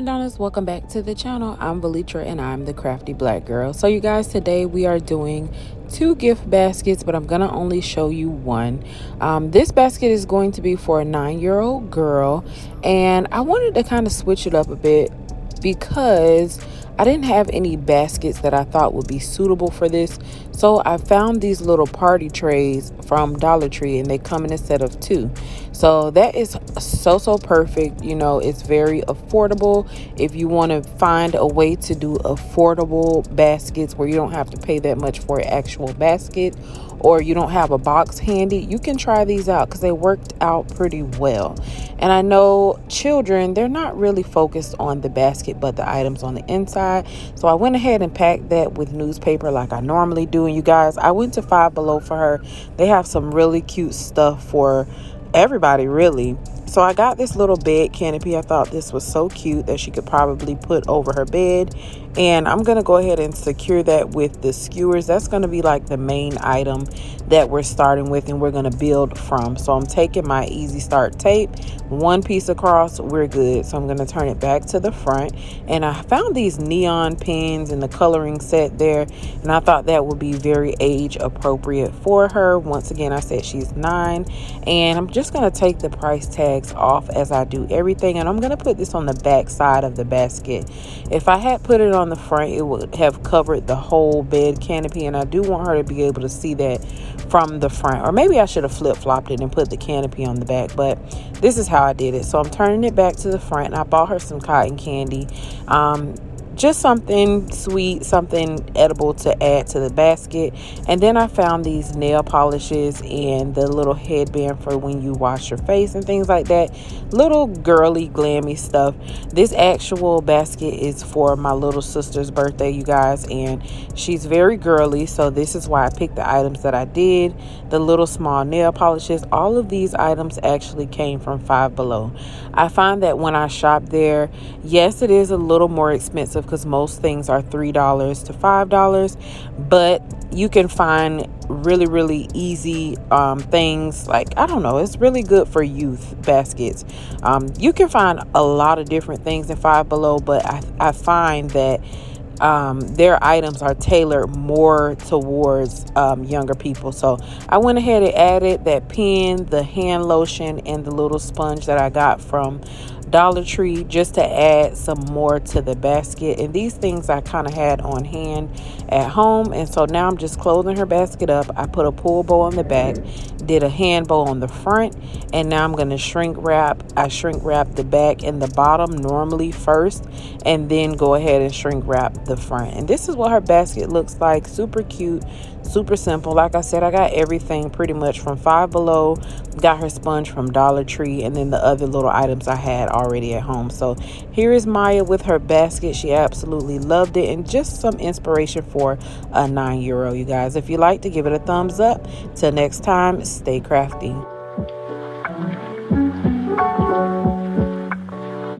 Crea'Madonas, welcome back to the channel. I'm Valitra and I'm the crafty black girl. So you guys, today we are doing 2 gift baskets, but I'm gonna only show you one. This basket is going to be for a 9-year-old girl, and I wanted to kind of switch it up a bit because I didn't have any baskets that I thought would be suitable for this. So I found these little party trays from Dollar Tree, and they come in a set of 2. So that is so perfect. You know, it's very affordable. If you want to find a way to do affordable baskets where you don't have to pay that much for an actual basket, or you don't have a box handy, you can try these out because they worked out pretty well. And I know children, they're not really focused on the basket but the items on the inside. So I went ahead and packed that with newspaper like I normally do. And you guys, I went to Five Below for her. They have some really cute stuff for everybody, really. So I got this little bed canopy. I thought this was so cute that she could probably put over her bed. And I'm going to go ahead and secure that with the skewers. That's going to be like the main item that we're starting with and we're going to build from. So I'm taking my Easy Start tape, 1 piece across, we're good. So I'm going to turn it back to the front. And I found these neon pins in the coloring set there. And I thought that would be very age appropriate for her. Once again, I said she's 9. And I'm just going to take the price tags off as I do everything. And I'm going to put this on the back side of the basket. If I had put it on the front, it would have covered the whole bed canopy, and I do want her to be able to see that from the front. Or maybe I should have flip-flopped it and put the canopy on the back, but this is how I did it. So I'm turning it back to the front, and I bought her some cotton candy, just something sweet, something edible to add to the basket. And then I found these nail polishes and the little headband for when you wash your face and things like that. Little girly glammy stuff. This actual basket is for my little sister's birthday, you guys, and she's very girly, so this is why I picked the items that I did. The little small nail polishes, all of these items actually came from Five Below. I find that when I shop there, yes, it is a little more expensive because most things are $3 to $5, but you can find really easy things like, I don't know, it's really good for youth baskets. You can find a lot of different things in Five Below, but I find that their items are tailored more towards younger people. So I went ahead and added that pen, the hand lotion, and the little sponge that I got from Dollar Tree just to add some more to the basket. And these things I kind of had on hand at home, and so now I'm just closing her basket up. I put a pull bow on the back, did a hand bow on the front, and now I'm going to shrink wrap. I shrink wrap the back and the bottom normally first, and then go ahead and shrink wrap the front. And this is what her basket looks like. Super cute, super simple. Like I said, I got everything pretty much from Five Below, got her sponge from Dollar Tree, and then the other little items I had already at home. So here is Maya with her basket. She absolutely loved it, and just some inspiration for a 9-year-old, you guys. If you like to, give it a thumbs up. Till next time, stay crafty.